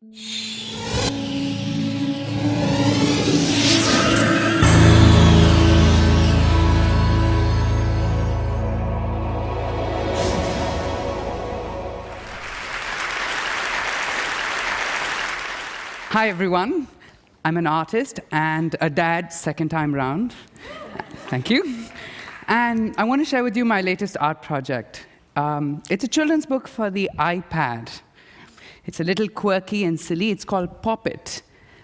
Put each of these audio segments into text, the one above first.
Hi, everyone. I'm an artist and a dad second time round. Thank you. And I want to share with you my latest art project. It's a children's book for the iPad. It's a little quirky and silly. It's called Pop It.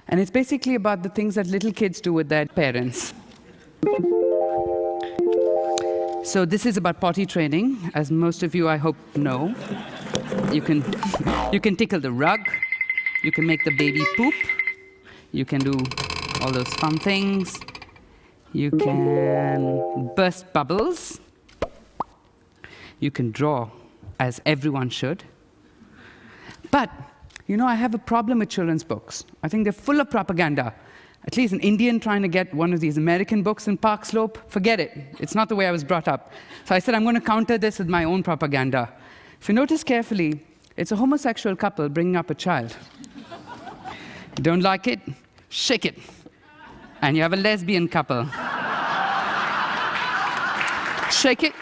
And it's basically about the things that little kids do with their parents. So this is about potty training, as most of you, I hope, know. You can tickle the rug. You can make the baby poop. You can do all those fun things. You can burst bubbles. You can draw, as everyone should. But, you know, I have a problem with children's books. I think they're full of propaganda. At least an Indian trying to get one of these American books in Park Slope, forget it. It's not the way I was brought up. So I said, I'm going to counter this with my own propaganda. If you notice carefully, it's a homosexual couple bringing up a child. You don't like it? Shake it. And you have a lesbian couple. Shake it,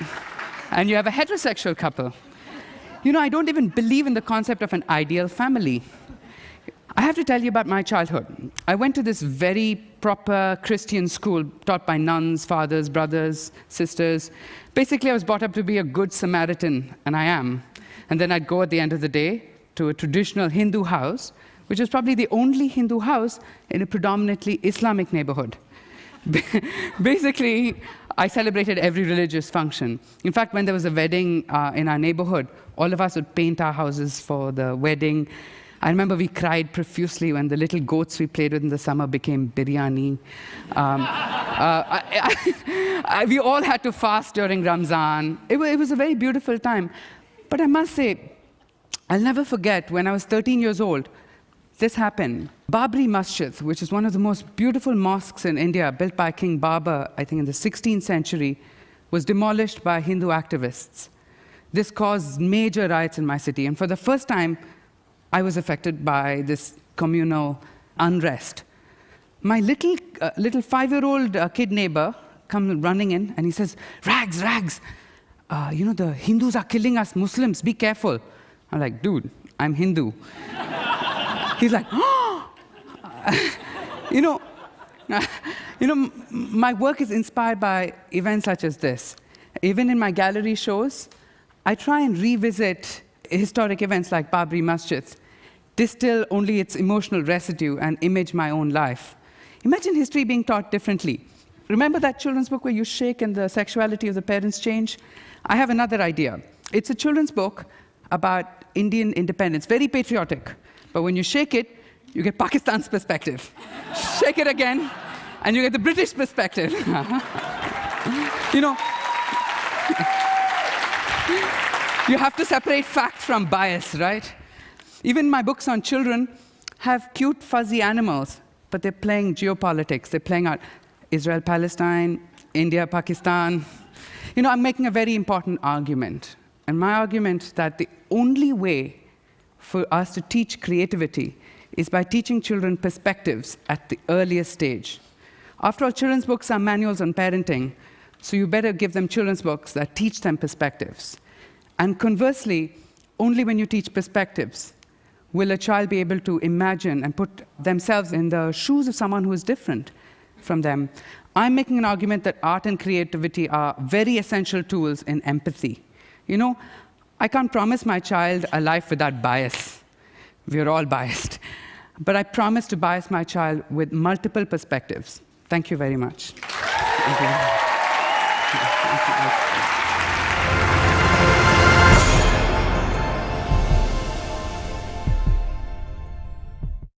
and you have a heterosexual couple. You know, I don't even believe in the concept of an ideal family. I have to tell you about my childhood. I went to this very proper Christian school taught by nuns, fathers, brothers, sisters. Basically, I was brought up to be a good Samaritan, and I am. And then I'd go at the end of the day to a traditional Hindu house, which is probably the only Hindu house in a predominantly Islamic neighborhood. Basically, I celebrated every religious function. In fact, when there was a wedding in our neighborhood, all of us would paint our houses for the wedding. I remember we cried profusely when the little goats we played with in the summer became biryani. We all had to fast during Ramzan. It was a very beautiful time. But I must say, I'll never forget when I was 13 years old, this happened. Babri Masjid, which is one of the most beautiful mosques in India, built by King Babur, I think in the 16th century, was demolished by Hindu activists. This caused major riots in my city, and for the first time, I was affected by this communal unrest. My little 5-year-old kid neighbor comes running in, and he says, Rags, you know, the Hindus are killing us Muslims, be careful. I'm like, dude, I'm Hindu. He's like, oh! You know, my work is inspired by events such as this. Even in my gallery shows, I try and revisit historic events like Babri Masjid, distill only its emotional residue and image my own life. Imagine history being taught differently. Remember that children's book where you shake and the sexuality of the parents change? I have another idea. It's a children's book about Indian independence, very patriotic. But when you shake it, you get Pakistan's perspective. Shake it again, and you get the British perspective. You know, you have to separate fact from bias, right? Even my books on children have cute, fuzzy animals, but they're playing geopolitics. They're playing out Israel, Palestine, India, Pakistan. You know, I'm making a very important argument. And my argument that the only way for us to teach creativity is by teaching children perspectives at the earliest stage. After all, children's books are manuals on parenting, so you better give them children's books that teach them perspectives. And conversely, only when you teach perspectives will a child be able to imagine and put themselves in the shoes of someone who is different from them. I'm making an argument that art and creativity are very essential tools in empathy. You know, I can't promise my child a life without bias. We're all biased. But I promise to bias my child with multiple perspectives. Thank you very much. Thank you.